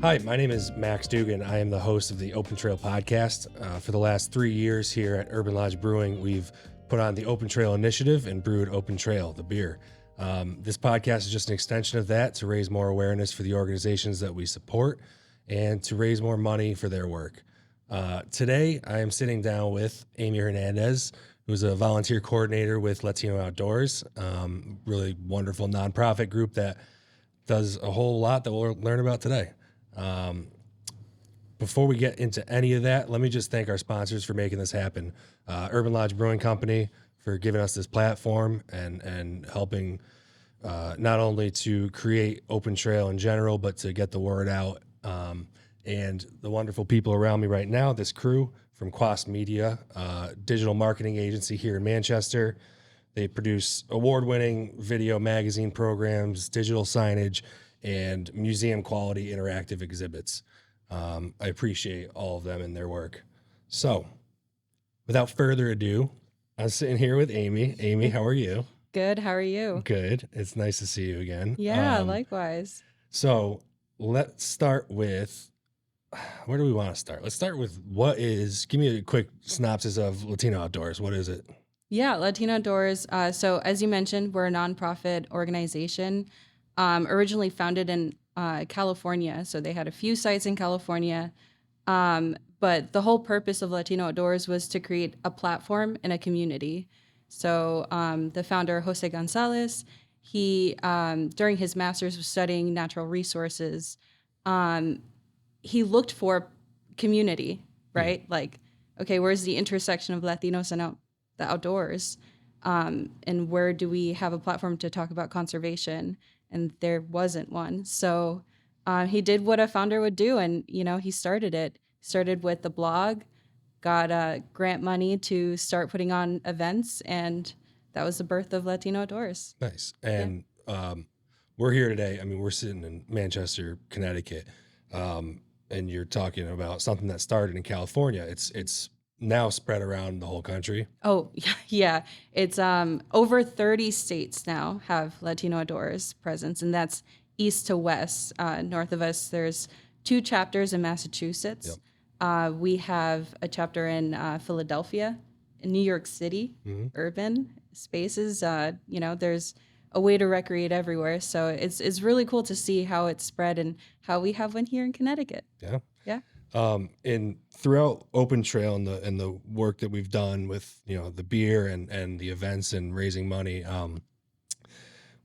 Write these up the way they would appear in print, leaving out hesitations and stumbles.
Hi, my name is Max Dugan. I am the host of the Open Trail podcast. For the last 3 years here at Urban Lodge Brewing, we've put on the Open Trail Initiative and brewed Open Trail, the beer. This podcast is just an extension of that to raise more awareness for the organizations that we support and to raise more money for their work. Today, I am sitting down with Amy Hernandez, who's a volunteer coordinator with Latino Outdoors, really wonderful nonprofit group that does a whole lot that we'll learn about today. Before we get into any of that, let me just thank our sponsors for making this happen. Urban Lodge Brewing Company for giving us this platform and helping not only to create Open Trail in general, but to get the word out. And the wonderful people around me right now, this crew from Quast Media, digital marketing agency here in Manchester. They produce award-winning video magazine programs, digital signage, and museum-quality interactive exhibits. I appreciate all of them and their work. So, without further ado, I'm sitting here with Amy. Amy, how are you? Good. How are you? Good. It's nice to see you again. Yeah, likewise. So, let's start with, where do we want to start? Let's start with give me a quick synopsis of Latino Outdoors. What is it? Yeah, Latino Outdoors. So as you mentioned, we're a nonprofit organization, originally founded in California. So they had a few sites in California. But the whole purpose of Latino Outdoors was to create a platform and a community. So the founder, Jose Gonzalez, he, during his master's, was studying natural resources. He looked for community, right? Like, okay, where's the intersection of Latinos and the outdoors, and where do we have a platform to talk about conservation? And there wasn't one. So he did what a founder would do, and he started it. Started with the blog, got grant money to start putting on events, and that was the birth of Latino Outdoors. Nice. And we're here today. I mean, we're sitting in Manchester, Connecticut, and you're talking about something that started in California. It's now spread around the whole country. Oh, yeah. It's over 30 states now have Latino Outdoors presence, and that's east to west. North of us, there's 2 chapters in Massachusetts. Yep. We have a chapter in Philadelphia, in New York City, urban spaces. There's a way to recreate everywhere. So it's really cool to see how it's spread and how we have one here in Connecticut. Yeah. Yeah. And throughout Open Trail and the work that we've done with the beer and the events and raising money,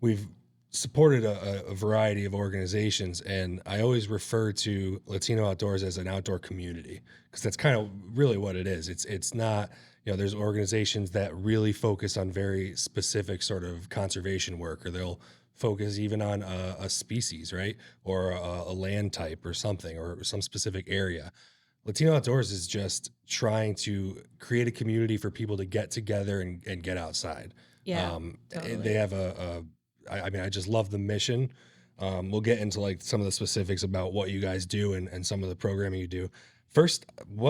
we've supported a variety of organizations, and I always refer to Latino Outdoors as an outdoor community because that's kind of really what it is. It's not there's organizations that really focus on very specific sort of conservation work, or they'll focus even on a species, right? Or a land type or something, or some specific area. Latino Outdoors is just trying to create a community for people to get together and get outside. Yeah, totally. They have I just love the mission. We'll get into like some of the specifics about what you guys do and some of the programming you do. First, who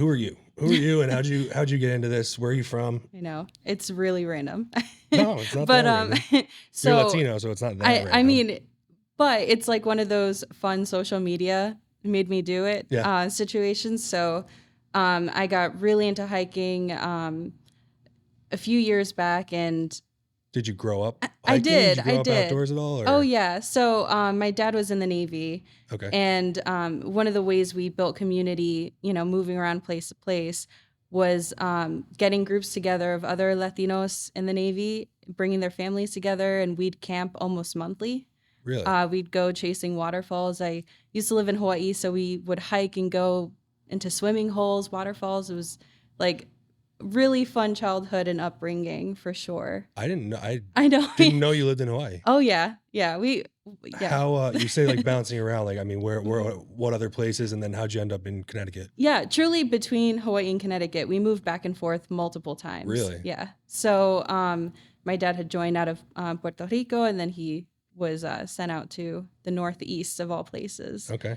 are you? Who are you, and how'd you get into this? Where are you from? I know it's really random. No, it's not but that random. so you're Latino, so it's not that random. I mean, but it's like one of those fun social media made me do it situations. So I got really into hiking a few years back, and did you grow up hiking? I did. Did you grow up outdoors at all? Or? Oh yeah. So my dad was in the Navy. Okay. And one of the ways we built community, moving around place to place, was getting groups together of other Latinos in the Navy, bringing their families together, and we'd camp almost monthly. Really? We'd go chasing waterfalls. I used to live in Hawaii, so we would hike and go into swimming holes, waterfalls. It was like really fun childhood and upbringing for sure. I didn't know. I know. Didn't know you lived in Hawaii. Oh yeah. How you say like bouncing around? Like, I mean, what other places, and then how'd you end up in Connecticut? Yeah, truly between Hawaii and Connecticut, we moved back and forth multiple times. Really? Yeah. So my dad had joined out of Puerto Rico, and then he was sent out to the Northeast of all places. Okay.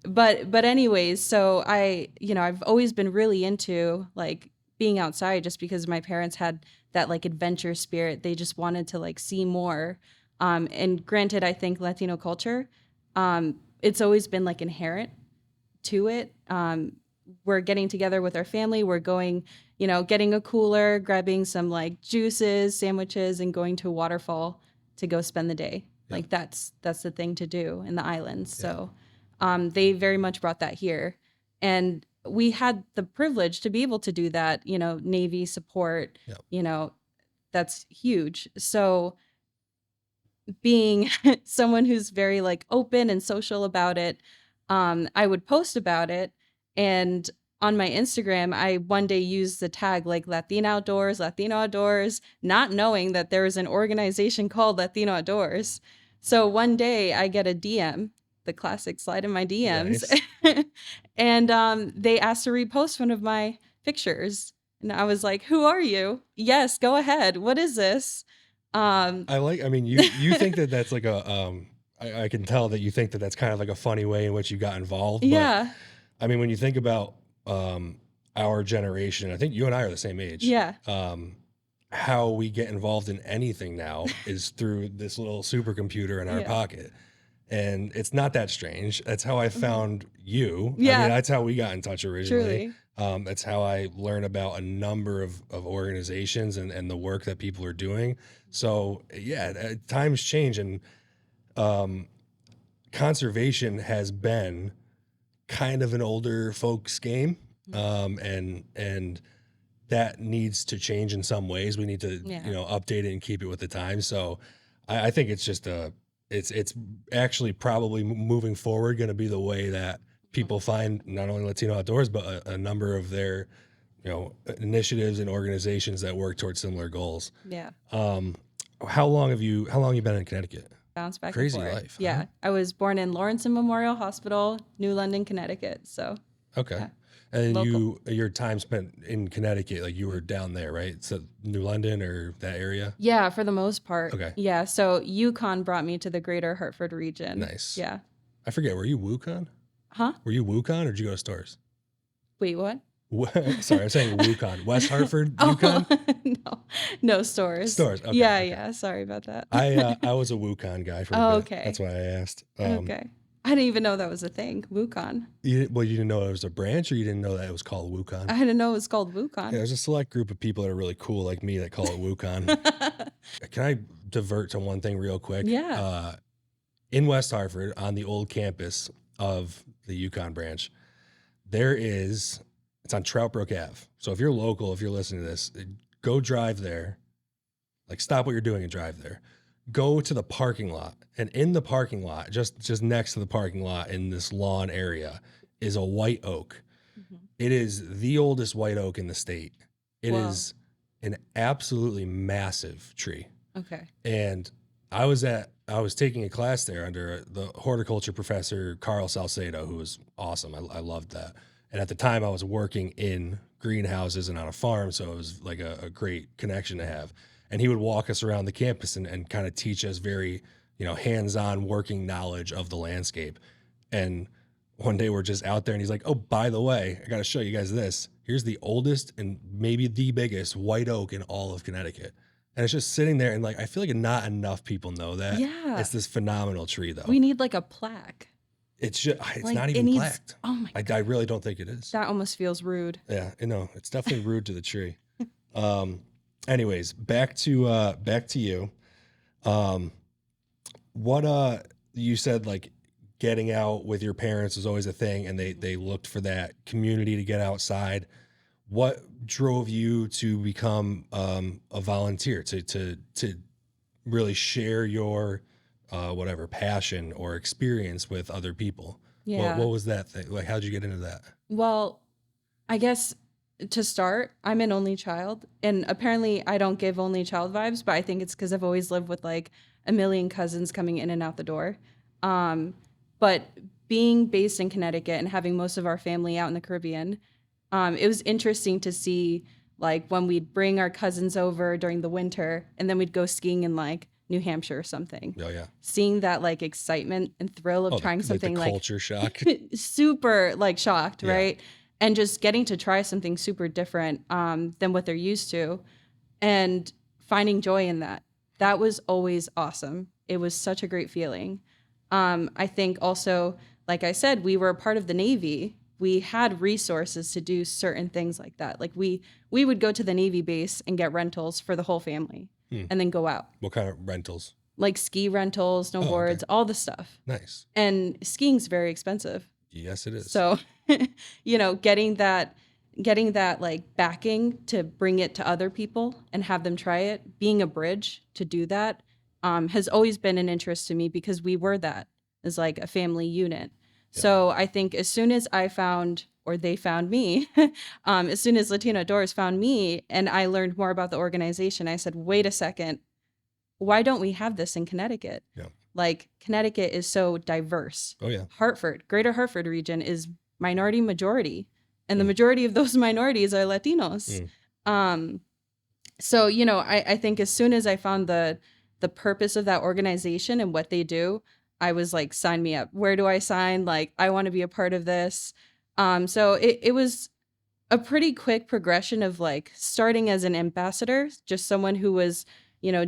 But anyways, so I've always been really into like being outside, just because my parents had that like adventure spirit. They just wanted to like see more. And granted, I think Latino culture It's always been like inherent to it. We're getting together with our family. We're going, getting a cooler, grabbing some like juices, sandwiches, and going to a waterfall to go spend the day. Yeah. Like that's the thing to do in the islands. Yeah. So they very much brought that here. And we had the privilege to be able to do that, Navy support, Yeah. That's huge. So being someone who's very like open and social about it, I would post about it. And on my Instagram, I one day used the tag like Latino Outdoors, not knowing that there was an organization called Latino Outdoors. So one day I get a DM, the classic slide in my DMs, Nice. and they asked to repost one of my pictures. And I was like, "Who are you? Yes, go ahead. What is this?" I mean, you think that that's like I can tell that you think that that's kind of like a funny way in which you got involved. But Yeah. I mean, when you think about our generation, I think you and I are the same age. Yeah. How we get involved in anything now is through this little supercomputer in our Yeah. pocket. And it's not that strange. That's how I found you. I Yeah. mean, that's how we got in touch originally. Truly. That's how I learned about a number of organizations and the work that people are doing. So yeah, times change, and conservation has been kind of an older folks game. And that needs to change in some ways. We need to, Yeah. update it and keep it with the times. So I think it's just it's actually probably moving forward going to be the way that people find not only Latino Outdoors, but a number of their, initiatives and organizations that work towards similar goals. Yeah. How long have you been in Connecticut? Bounce back Crazy and forth. life. Yeah. Huh? I was born in Lawrence Memorial Hospital, New London, Connecticut. So Okay. yeah. And Local. your time spent in Connecticut, like you were down there, right? So New London or that area? Yeah, for the most part. Okay. Yeah. So Yukon brought me to the greater Hartford region. Nice. Yeah. I forget, were you WooCon? Huh? Were you WooCon or did you go to stores? Wait, what? Sorry, I'm saying WooCon. West Hartford, Oh, WooCon? no stores. Stores. Okay. Yeah. Okay. Yeah. Sorry about that. I was a WooCon guy for a bit. Okay. That's why I asked. Okay. I didn't even know that was a thing. Wukon. You didn't know it was a branch, or you didn't know that it was called WooCon? I didn't know it was called Yeah, Wukon. there's a select group of people that are really cool like me that call it WooCon. Can I divert to one thing real quick? Yeah. In West Hartford, on the old campus of the Yukon branch, it's on Trout Brook Ave. So if you're local, if you're listening to this, go drive there. Like, stop what you're doing and drive there. Go to the parking lot, and in the parking lot, just next to the parking lot in this lawn area, is a white oak. Mhm. It is the oldest white oak in the state. It Wow. is an absolutely massive tree. Okay. And I was taking a class there under the horticulture professor, Carl Salcedo, who was awesome. I loved that. And at the time I was working in greenhouses and on a farm. So it was like a great connection to have. And he would walk us around the campus and kind of teach us very, hands-on working knowledge of the landscape. And one day we're just out there and he's like, "Oh, by the way, I got to show you guys this. Here's the oldest and maybe the biggest white oak in all of Connecticut." And it's just sitting there, and like, I feel like not enough people know that. Yeah. It's this phenomenal tree though. We need like a plaque. It's Like, not it even needs- plaqued. Oh my I really don't think it is. That almost feels rude. Yeah, it's definitely rude to the tree. Anyways, back to you. What you said, like, getting out with your parents was always a thing, and they looked for that community to get outside. What drove you to become a volunteer, to really share your whatever passion or experience with other people? Yeah. What was that thing? Like, how'd you get into that? Well, I guess to start, I'm an only child, and apparently I don't give only child vibes, but I think it's because I've always lived with like a million cousins coming in and out the door. But being based in Connecticut and having most of our family out in the Caribbean, it was interesting to see like when we'd bring our cousins over during the winter and then we'd go skiing in like New Hampshire or something. Oh yeah. Seeing that like excitement and thrill of trying something the like culture shock. super like shocked, Yeah. right? And just getting to try something super different than what they're used to and finding joy in that. That was always awesome. It was such a great feeling. I think also, like I said, we were a part of the Navy. We had resources to do certain things like that. Like we would go to the Navy base and get rentals for the whole family and then go out. What kind of rentals? Like ski rentals, snowboards, okay. all the stuff. Nice. And skiing's very expensive. Yes, it is. So, getting that like backing to bring it to other people and have them try it, being a bridge to do that, has always been an interest to me because we were that as like a family unit. Yeah. So I think as soon as I found, or they found me, as soon as Latino Outdoors found me and I learned more about the organization, I said, wait a second, why don't we have this in Connecticut? Yeah. Like Connecticut is so diverse. Oh yeah. Greater Hartford region is minority majority. And the majority of those minorities are Latinos. So, I think as soon as I found the purpose of that organization and what they do, I was like, sign me up. Where do I sign? Like, I want to be a part of this. So it was a pretty quick progression of like starting as an ambassador, just someone who was,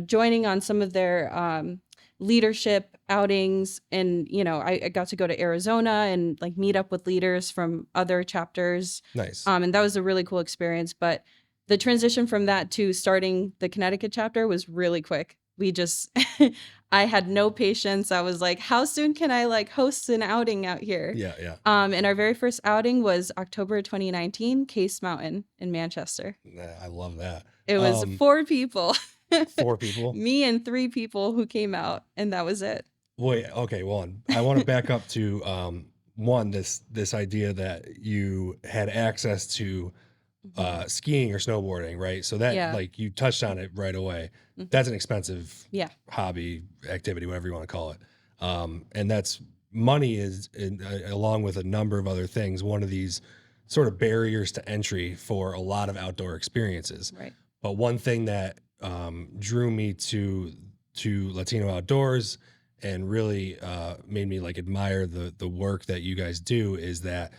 joining on some of their leadership outings. And, I got to go to Arizona and like meet up with leaders from other chapters. Nice. And that was a really cool experience. But the transition from that to starting the Connecticut chapter was really quick. I had no patience. I was like, how soon can I like host an outing out here? Yeah. And our very first outing was October 2019, Case Mountain in Manchester. I love that. It was 4 people. 4 people? Me and 3 people who came out, and that was it. Wait, okay, one. I want to back up to one, this idea that you had access to skiing or snowboarding, right? So that like you touched on it right away. That's an expensive hobby, activity, whatever you want to call it. And that's money is along with a number of other things, one of these sort of barriers to entry for a lot of outdoor experiences. Right. But one thing that drew me to Latino Outdoors and really made me like admire the work that you guys do is that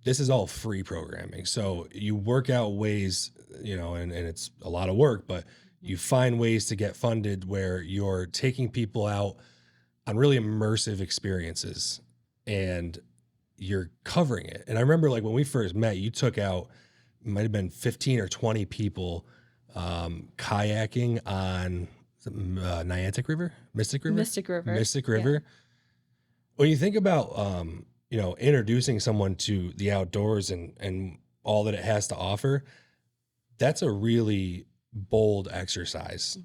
this is all free programming. So you work out ways, and it's a lot of work, but you find ways to get funded where you're taking people out on really immersive experiences and you're covering it. And I remember like when we first met, you took out, it might have been 15 or 20 people kayaking on Mystic River. Yeah. When you think about, introducing someone to the outdoors and all that it has to offer, that's a really bold exercise.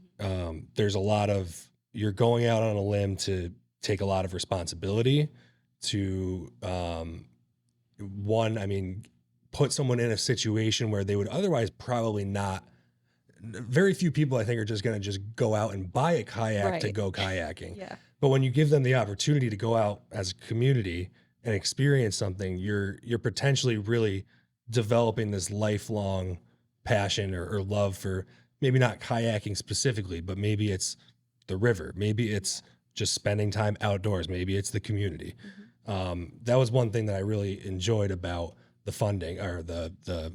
There's a lot of, you're going out on a limb to take a lot of responsibility to, put someone in a situation where they would otherwise probably not. Very few people, I think, are just going to just go out and buy a kayak to go kayaking. Yeah. But when you give them the opportunity to go out as a community and experience something, you're potentially really developing this lifelong passion or love for maybe not kayaking specifically, but maybe it's the river, maybe it's just spending time outdoors, maybe it's the community. That was one thing that I really enjoyed about the funding or the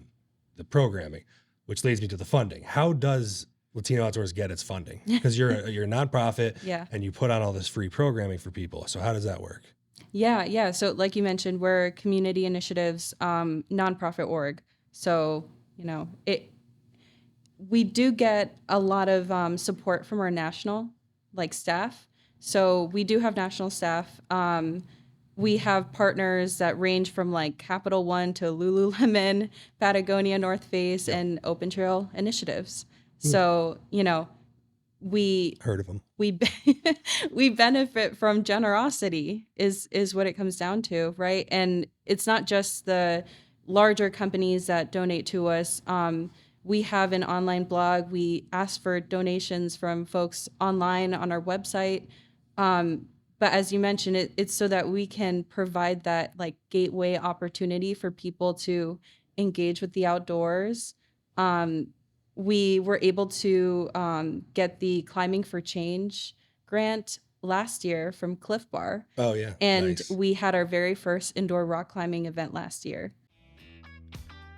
programming, which leads me to the funding. How does Latino Outdoors get its funding? Because you're a nonprofit and you put on all this free programming for people. So how does that work? Yeah. So like you mentioned, we're community initiatives, nonprofit org. So, we do get a lot of support from our national staff. So we do have national staff. We have partners that range from like Capital One to Lululemon, Patagonia, North Face, and Open Trail initiatives. So, we heard of them. We benefit from generosity is what it comes down to, right? And it's not just the larger companies that donate to us. We have an online blog. We ask for donations from folks online on our website. But as you mentioned, it's so that we can provide that like gateway opportunity for people to engage with the outdoors. We were able to get the Climbing for Change grant last year from Cliff Bar. Oh, yeah. And nice. We had our very first indoor rock climbing event last year.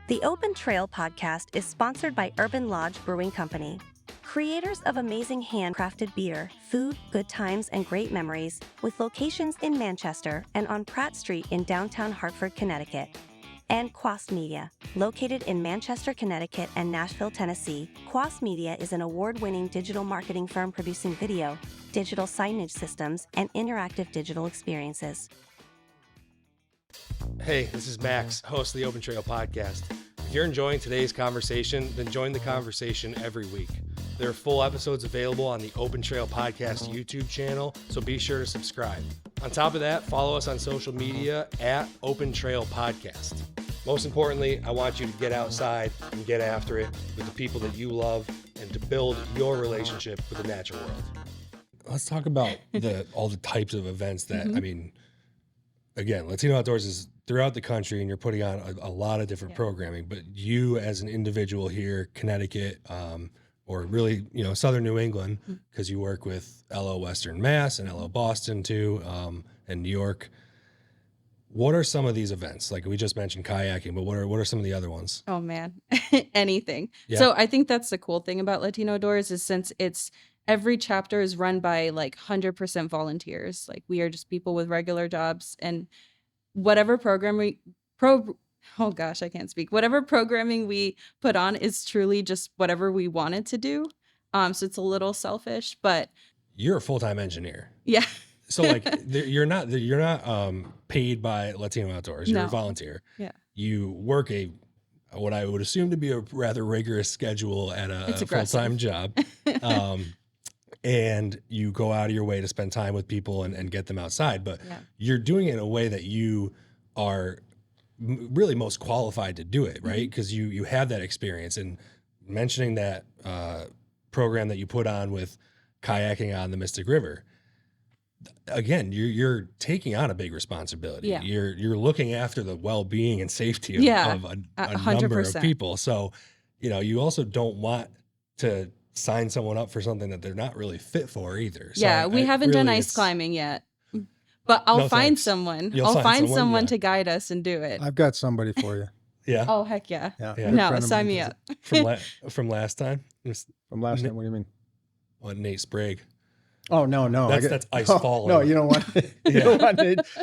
The Open Trail podcast is sponsored by Urban Lodge Brewing Company. Creators of amazing handcrafted beer, food, good times, and great memories, with locations in Manchester and on Pratt Street in downtown Hartford, Connecticut. And Quas Media, located in Manchester, Connecticut and Nashville, Tennessee. Quas Media is an award-winning digital marketing firm producing video, digital signage systems, and interactive digital experiences. Hey, this is Max, host of the Open Trail Podcast. If you're enjoying today's conversation, then join the conversation every week. There are full episodes available on the Open Trail Podcast YouTube channel, so be sure to subscribe. On top of that, follow us on social media at Open Trail Podcast. Most importantly, I want you to get outside and get after it with the people that you love and to build your relationship with the natural world. Let's talk about all the types of events that, I mean, again, Latino Outdoors is throughout the country and you're putting on a lot of different programming, but you as an individual here, Connecticut, or really, Southern New England, because you work with LO Western Mass and LO Boston too, and New York. What are some of these events? Like we just mentioned kayaking, but what are some of the other ones? Oh man, anything. Yeah. So I think that's the cool thing about Latino Outdoors is since every chapter is run by like 100% volunteers. Like we are just people with regular jobs, and whatever whatever programming we put on is truly just whatever we wanted to do. So it's a little selfish, but You're a full-time engineer. yeah. So like you're not paid by Latino Outdoors. You're a No. volunteer. Yeah. You work what I would assume to be a rather rigorous schedule at It's a aggressive. full-time job. And you go out of your way to spend time with people and get them outside, but you're doing it in a way that you are really most qualified to do it, right? Because you have that experience. And mentioning that program that you put on with kayaking on the Mystic River, again, you're taking on a big responsibility. Yeah. You're looking after the well-being and safety of a 100%. number of people. So, you also don't want to sign someone up for something that they're not really fit for either. So we haven't really done ice climbing yet, but I'll No find thanks. someone. You'll I'll find someone, someone yeah. to guide us and do it. I've got somebody for you. Yeah. Oh heck yeah. Yeah. Yeah. a No, friend of sign mine me does up. it. From last time, From last time, what do you mean? Nate Sprague. Oh no, That's ice falling. No, you don't want Yeah.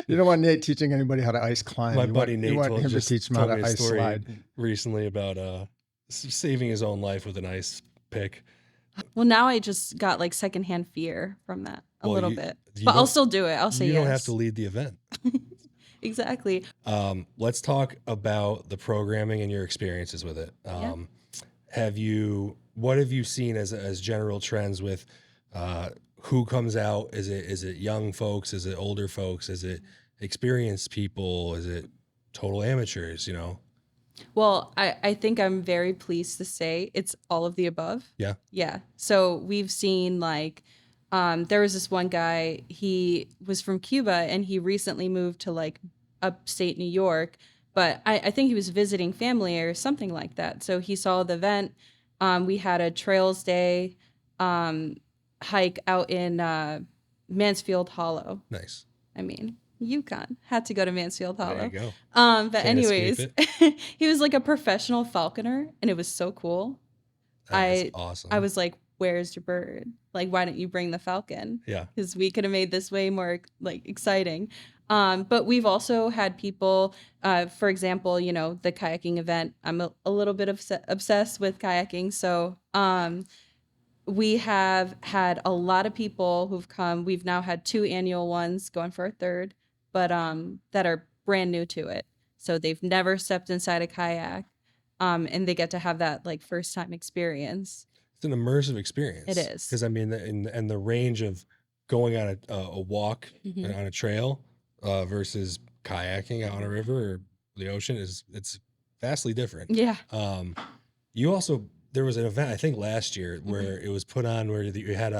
you don't want Nate teaching anybody how to ice climb. My You buddy want, Nate you want him to just teach him how told to me a ice story slide. recently about saving his own life with an ice pick. Well, now I just got like secondhand fear from that a Well, little you- bit, you but I'll don't- still do it. I'll say You yes. don't have to lead the event. Exactly. Let's talk about the programming and your experiences with it. What have you seen as general trends with who comes out? Is it young folks? Is it older folks? Is it experienced people? Is it total amateurs? Well, I think I'm very pleased to say it's all of the above. Yeah. Yeah. So we've seen like, there was this one guy, he was from Cuba and he recently moved to like upstate New York, but I think he was visiting family or something like that. So he saw the event. We had a trails day hike out in Mansfield Hollow. Nice. I mean, Yukon. Had to go to Mansfield Hollow. There you go. But Can't anyways, escape he was like a professional falconer and it was so cool. That is awesome. I was like, where's your bird? Like, why don't you bring the falcon? Yeah. Because we could have made this way more like exciting. But we've also had people, for example, the kayaking event. I'm a little bit obsessed with kayaking. So we have had a lot of people who've come. We've now had 2 annual ones, going for a third, but that are brand new to it. So they've never stepped inside a kayak, and they get to have that like first time experience. It's an immersive experience. It is. Because I mean, and the range of going on a walk and on a trail versus kayaking out on a river or the ocean it's vastly different. Yeah. There was an event I think last year where it was put on where you had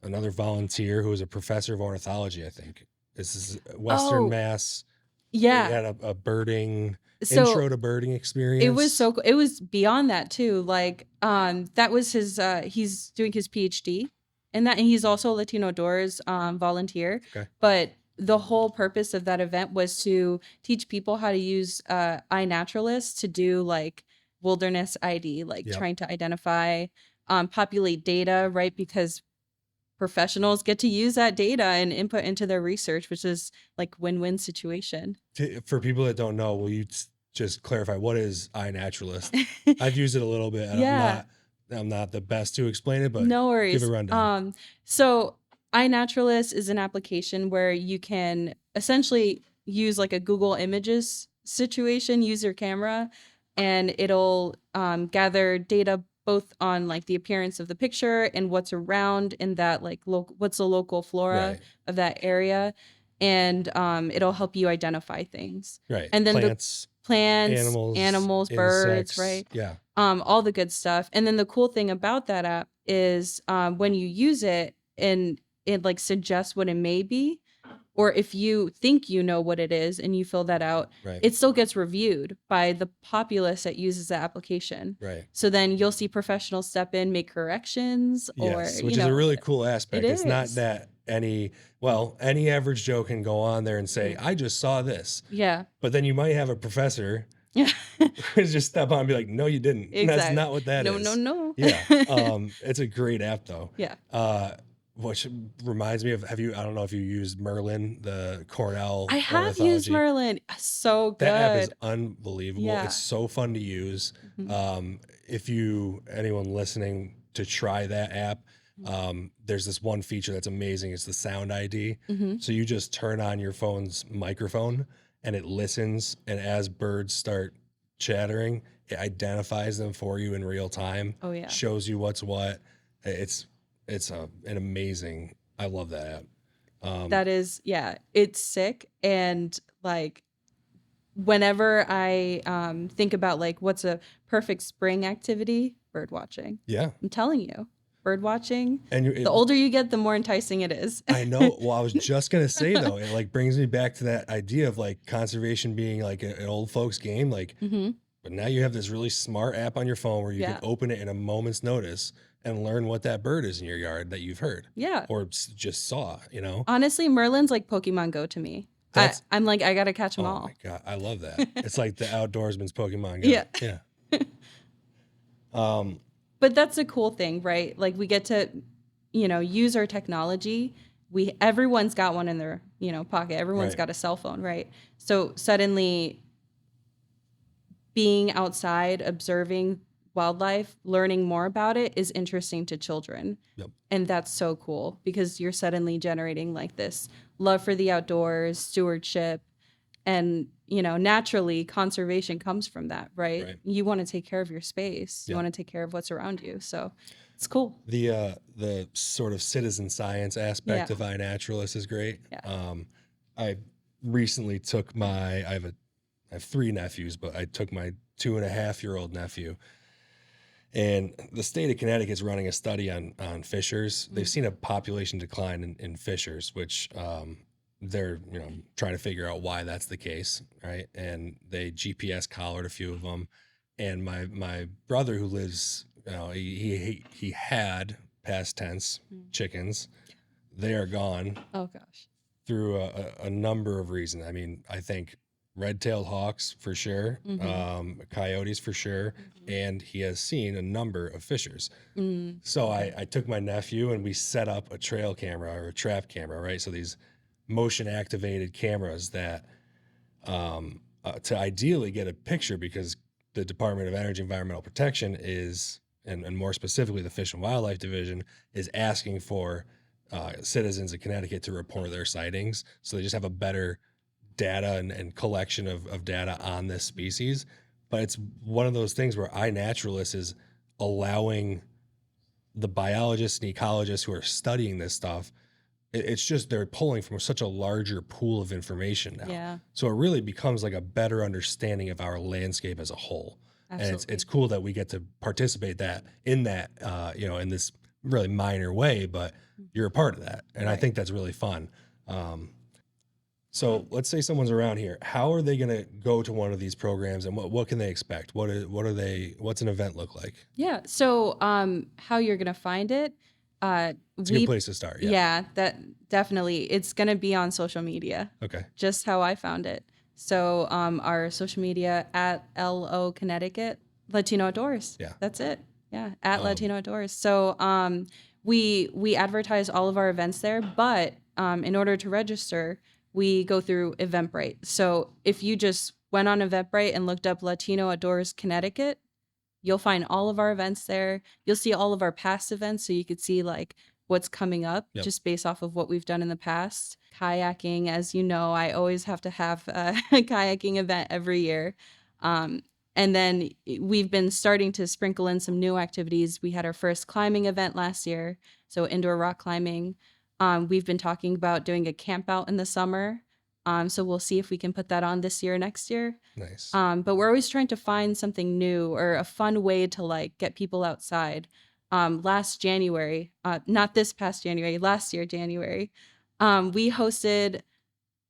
another volunteer who was a professor of ornithology. I think this is Western Mass. Yeah. You had a birding So intro to birding experience. it was so cool. It was beyond that too. Like that was his he's doing his PhD in that, and he's also a Latino Outdoors volunteer. Okay. But the whole purpose of that event was to teach people how to use iNaturalist to do like wilderness ID, like Yep. trying to identify populate data, right? Because professionals get to use that data and input into their research, which is like win-win situation. For people that don't know, will you just clarify what is iNaturalist? I've used it a little bit, and Yeah. I'm not the best to explain it, but No worries. give a rundown. So iNaturalist is an application where you can essentially use like a Google Images situation, use your camera, and it'll gather data both on like the appearance of the picture and what's around in that like what's the local flora Right. of that area, and it'll help you identify things. Right. And then Plants, plants, animals, birds, insects, right? Yeah. All the good stuff. And then the cool thing about that app is when you use it and it like suggests what it may be, or if you think you know what it is and you fill that out, Right. it still gets reviewed by the populace that uses the application. Right. So then you'll see professionals step in, make corrections, Yes, or which is a really cool aspect. It It's not is. that any average Joe can go on there and say, I just saw this. Yeah. But then you might have a professor Yeah. just step on and be like, no, you didn't. That's Exactly. not what that No, is. no. Yeah. It's a great app though. Yeah. Which reminds me of, I don't know if you used Merlin, the Cornell I have ornithology. used Merlin. So good. That app is unbelievable. Yeah. It's so fun to use. If anyone listening to try that app, there's this one feature that's amazing. It's the sound ID. So you just turn on your phone's microphone and it listens. And as birds start chattering, it identifies them for you in real time. Oh yeah. Shows you what's what. It's an amazing. I love that app. That is, yeah, it's sick. And like, whenever I think about like what's a perfect spring activity, bird watching. Yeah. I'm telling you, bird watching. And the older you get, the more enticing it is. I know. Well, I was just gonna say though, it like brings me back to that idea of like conservation being like an old folks game. Like, but now you have this really smart app on your phone where you can open it in a moment's notice and learn what that bird is in your yard that you've heard. Yeah. Or just saw, Honestly, Merlin's like Pokemon Go to me. I'm like, I got to catch them all. Oh my God. I love that. It's like the outdoorsman's Pokemon Go. Yeah. Yeah. But that's a cool thing, right? Like we get to, use our technology. Everyone's got one in their, pocket. Everyone's got a cell phone, right? So suddenly being outside, observing wildlife, learning more about it is interesting to children. Yep. And that's so cool because you're suddenly generating like this love for the outdoors, stewardship, and, naturally conservation comes from that, right? You want to take care of your space. You want to take care of what's around you. So it's cool. The sort of citizen science aspect of iNaturalist is great. Yeah. I recently took I have 3 nephews, but I took my 2.5-year-old nephew. And the state of Connecticut is running a study on fishers. They've seen a population decline in fishers, which they're trying to figure out why that's the case, right? And they GPS collared a few of them. And my brother who lives, he had past tense chickens. They are gone. Oh gosh. Through a number of reasons. I mean, I think red-tailed hawks for sure, coyotes for sure, and he has seen a number of fishers. So I took my nephew and we set up a trail camera or a trap camera, right? So these motion-activated cameras that to ideally get a picture, because the Department of Energy and Environmental Protection is, and more specifically the Fish and Wildlife Division, is asking for citizens of Connecticut to report their sightings. So they just have a better data and collection of data on this species. But it's one of those things where iNaturalist is allowing the biologists and ecologists who are studying this stuff, it's just they're pulling from such a larger pool of information now. Yeah. So it really becomes like a better understanding of our landscape as a whole. Absolutely. And it's cool that we get to participate in that, in this really minor way, but you're a part of that. And I think that's really fun. So let's say someone's around here. How are they going to go to one of these programs, and what can they expect? What's an event look like? Yeah. So how you're going to find it? It's a good place to start. Yeah, that definitely. It's going to be on social media. Okay. Just how I found it. So our social media at LO Connecticut, Latino Outdoors. Yeah. That's it. Yeah, at Latino Outdoors. So we advertise all of our events there, but in order to register, we go through Eventbrite. So if you just went on Eventbrite and looked up Latino Outdoors Connecticut, you'll find all of our events there. You'll see all of our past events, so you could see like what's coming up just based off of what we've done in the past. Kayaking, as you know, I always have to have a kayaking event every year. And then we've been starting to sprinkle in some new activities. We had our first climbing event last year, so indoor rock climbing. We've been talking about doing a camp out in the summer. So we'll see if we can put that on this year, next year. Nice. But we're always trying to find something new or a fun way to like get people outside. Last January, not this past January, last year, January, we hosted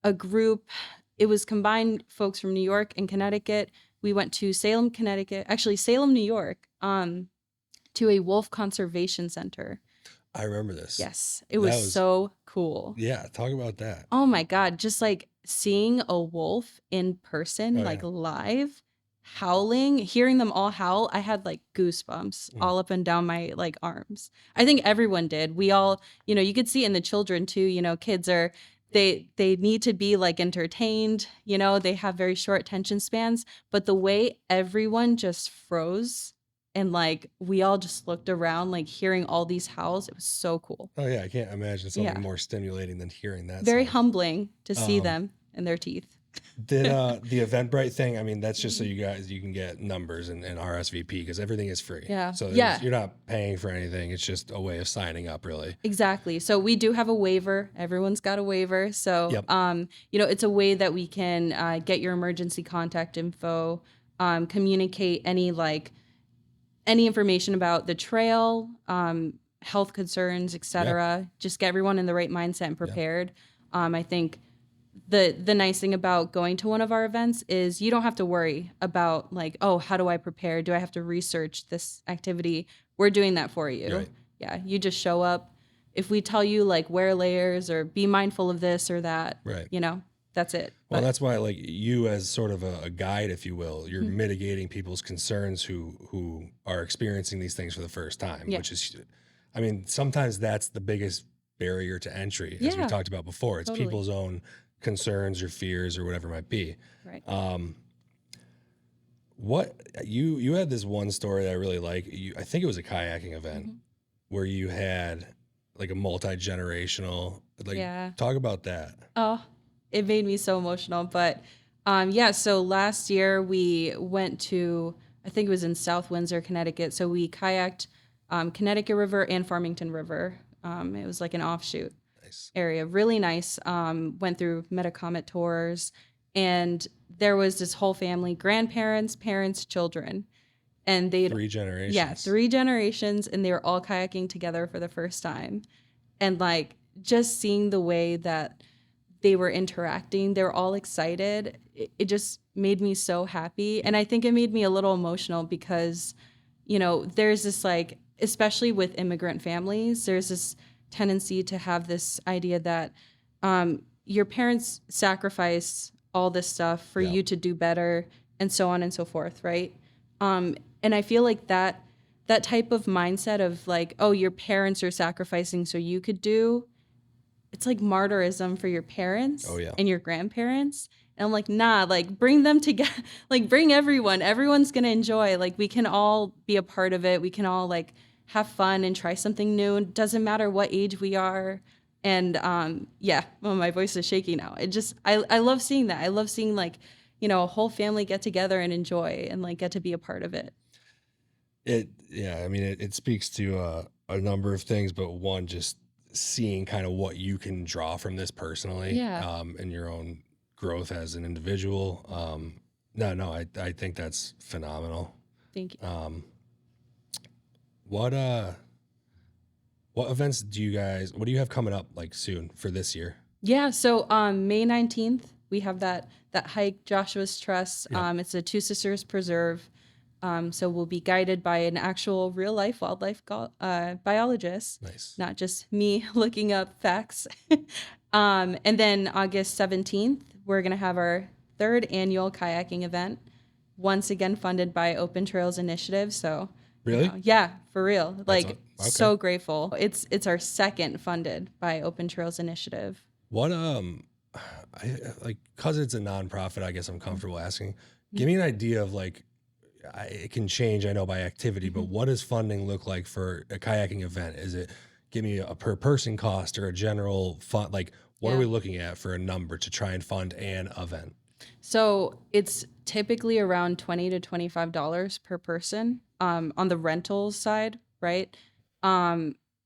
a group. It was combined folks from New York and Connecticut. We went to Salem, Connecticut, actually Salem, New York, to a wolf conservation center. I remember this. Yes, it was so cool. Yeah, talk about that. Oh my God, just like seeing a wolf in person, live, howling, hearing them all howl, I had like goosebumps all up and down my like arms. I think everyone did. We all, you could see it in the children too, kids are, they need to be like entertained, they have very short attention spans, but the way everyone just froze and like we all just looked around, like hearing all these howls, it was so cool. Oh yeah, I can't imagine something more stimulating than hearing that. Very humbling to see them and their teeth. Did the Eventbrite thing? I mean, that's just so you can get numbers and RSVP because everything is free. Yeah. So you're not paying for anything. It's just a way of signing up, really. Exactly. So we do have a waiver. Everyone's got a waiver. So it's a way that we can get your emergency contact info, communicate any information about the trail, health concerns, etc. Just get everyone in the right mindset and prepared. I think the nice thing about going to one of our events is you don't have to worry about like, oh, how do I prepare? Do I have to research this activity? We're doing that for you. Right. Yeah, you just show up. If we tell you like wear layers or be mindful of this or that, that's it. Well, that's why like you as sort of a guide, if you will, you're mitigating people's concerns who are experiencing these things for the first time, which is, I mean, sometimes that's the biggest barrier to entry, as we talked about before. It's people's own concerns or fears or whatever it might be. Right. What you had this one story that I really like. I think it was a kayaking event where you had like a multi-generational, talk about that. Oh, it made me so emotional. But so last year we went to, I think it was in South Windsor, Connecticut. So we kayaked Connecticut River and Farmington River. It was like an offshoot area, really nice. Went through Metacomet tours, and there was this whole family, grandparents, parents, children, and they 3 generations. Yeah, 3 generations, and they were all kayaking together for the first time, and like just seeing the way that they were interacting, they were all excited. It just made me so happy, and I think it made me a little emotional because, there's this like, especially with immigrant families, there's this tendency to have this idea that your parents sacrifice all this stuff for you to do better and so on and so forth, right? And I feel like that type of mindset of like, oh, your parents are sacrificing so you could do, it's like martyrism for your parents and your grandparents. And I'm like, nah, like bring them together, like bring everyone's gonna enjoy, like we can all be a part of it, we can all like have fun and try something new. It doesn't matter what age we are. And my voice is shaking now. It just, I love seeing that. I love seeing like, a whole family get together and enjoy and like get to be a part of it. It speaks to a number of things, but one, just seeing kind of what you can draw from this personally, and your own growth as an individual. I think that's phenomenal. Thank you. What events what do you have coming up like soon for this year? Yeah, so May 19th, we have that hike, Joshua's Trust. It's a Two Sisters Preserve. So we'll be guided by an actual real life wildlife biologist. Nice. Not just me looking up facts. And then August 17th, we're going to have our 3rd annual kayaking event, once again funded by Open Trails Initiative. So Really? Yeah, for real. Like, okay. so grateful. It's our second funded by Open Trails Initiative. What I like, cause it's a nonprofit, I guess I'm Mm-hmm. comfortable asking. Give me an idea of like, it can change, I know, by activity, but what does funding look like for a kayaking event? Is it, give me a per person cost or a general fund? Like, what are Yeah. we looking at for a number to try and fund an event? So it's typically around $20 to $25 per person on the rentals side, right?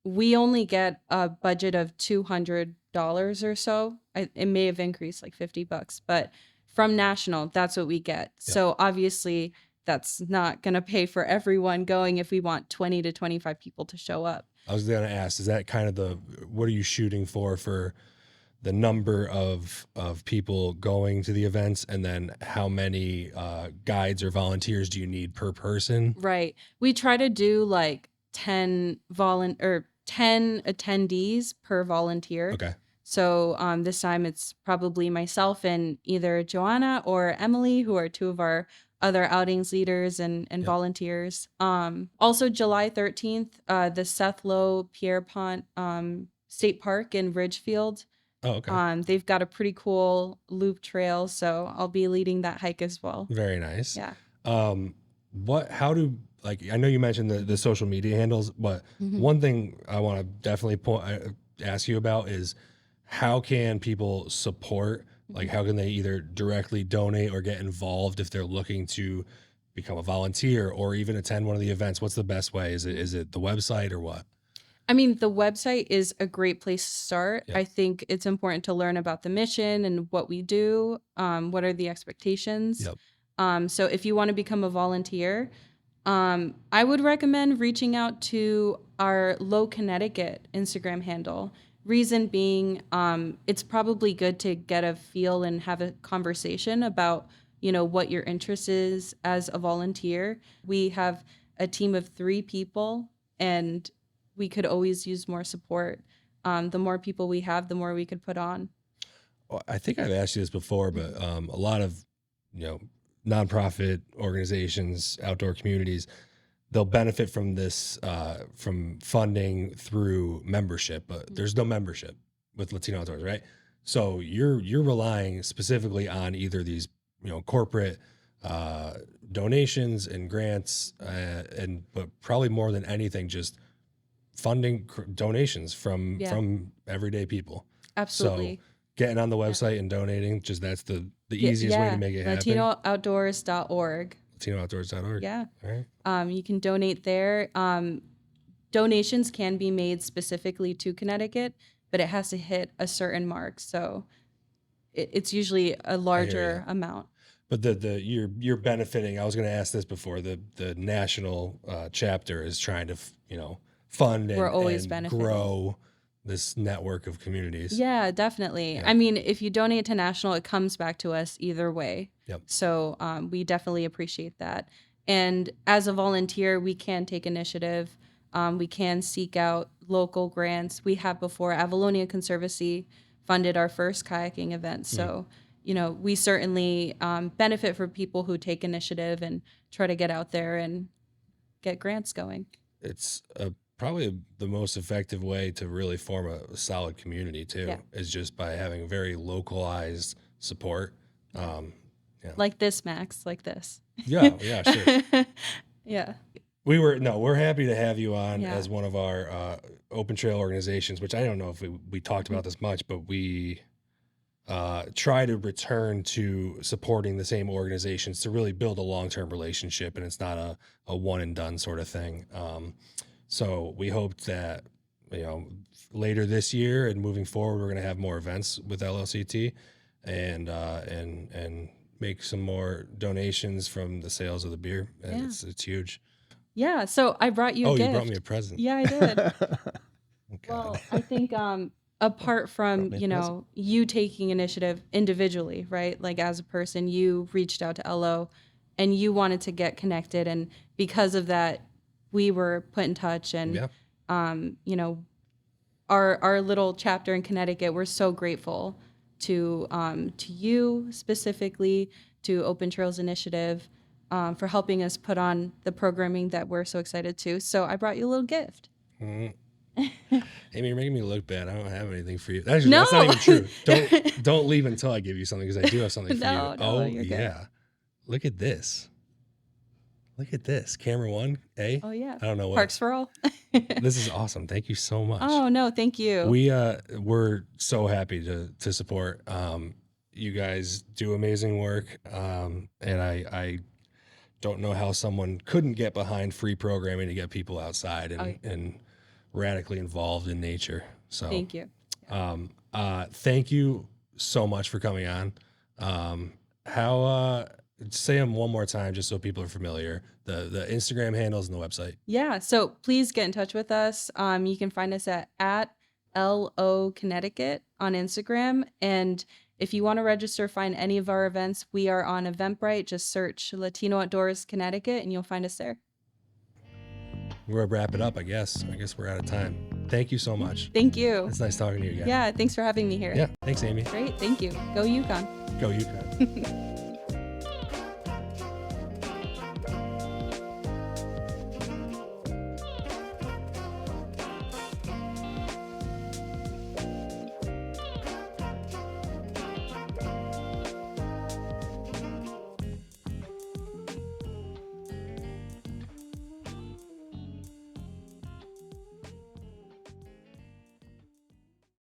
We only get a budget of $200 or so. It may have increased like $50, but from national, that's what we get. Yeah. So obviously, that's not going to pay for everyone going if we want 20 to 25 people to show up. I was going to ask, is that kind of what are you shooting for the number of people going to the events, and then how many guides or volunteers do you need per person? Right. We try to do like 10 attendees per volunteer. Okay. So this time it's probably myself and either Joanna or Emily, who are two of our other outings leaders and volunteers. Also July 13th, the Seth Lowe Pierpont State Park in Ridgefield. Oh, okay. They've got a pretty cool loop trail, so I'll be leading that hike as well. Very nice. Yeah. How do, like, I know you mentioned the social media handles, but one thing I want to definitely ask you about is how can people support? Like, how can they either directly donate or get involved if they're looking to become a volunteer or even attend one of the events? What's the best way? Is it the website or what? I mean, the website is a great place to start. Yeah. I think it's important to learn about the mission and what we do. What are the expectations? Yep. So if you want to become a volunteer, I would recommend reaching out to our Low Connecticut Instagram handle. Reason being, it's probably good to get a feel and have a conversation about, what your interest is as a volunteer. We have a team of 3 people, and we could always use more support. The more people we have, the more we could put on. Well, I think I've asked you this before, but a lot of, nonprofit organizations, outdoor communities, they'll benefit from this, from funding through membership, but there's no membership with Latino Outdoors, right? So you're relying specifically on either these, corporate donations and grants, but probably more than anything, just funding donations from everyday people. Absolutely. So getting on the website and donating, just that's the easiest way to make it happen. LatinoOutdoors.org. LatinoOutdoors.org. Yeah. All right. You can donate there. Donations can be made specifically to Connecticut, but it has to hit a certain mark. So it's usually a larger amount. But you're benefiting. I was going to ask this before. The national chapter is trying to fund We're always and benefiting. grow this network of communities. Yeah, definitely. Yeah. I mean, if you donate to national, it comes back to us either way. Yep. So we definitely appreciate that. And as a volunteer, we can take initiative. We can seek out local grants. We have before. Avalonia Conservancy funded our first kayaking event. So, we certainly benefit from people who take initiative and try to get out there and get grants going. It's probably the most effective way to really form a solid community too, is just by having very localized support. Like this, Max, like this. Yeah, sure. Yeah. We're happy to have you on as one of our open trail organizations, which I don't know if we talked about this much, but we try to return to supporting the same organizations to really build a long-term relationship, and it's not a one and done sort of thing. So we hope that, later this year and moving forward, we're going to have more events with LLCT and make some more donations from the sales of the beer. And it's huge. Yeah. So I brought you a gift. You brought me a present. Yeah, I did. Okay. Well, I think apart from, you taking initiative individually, right? Like as a person, you reached out to LO and you wanted to get connected. And because of that, we were put in touch, and our little chapter in Connecticut, we're so grateful to you specifically, to Open Trails Initiative, for helping us put on the programming that we're so excited to. So I brought you a little gift. Mm. Amy, you're making me look bad. I don't have anything for you. Actually, No. that's not even true. Don't leave until I give you something, because I do have something for No, you. no, Oh you're good. yeah, look at this. Look at this. Camera 1A. Oh yeah. I don't know what. Parks for All. This is awesome. Thank you so much. Oh no, thank you. We're so happy to support. You guys do amazing work. And I don't know how someone couldn't get behind free programming to get people outside and radically involved in nature. So Thank you. thank you so much for coming on. Say them one more time just so people are familiar. The Instagram handles and the website. Yeah. So please get in touch with us. You can find us at LO Connecticut on Instagram. And if you want to register, find any of our events, we are on Eventbrite. Just search Latino Outdoors Connecticut and you'll find us there. We're gonna wrap it up, I guess. I guess we're out of time. Thank you so much. Thank you. It's nice talking to you again. Yeah. Thanks for having me here. Yeah. Thanks, Amy. Great. Thank you. Go Yukon. Go Yukon.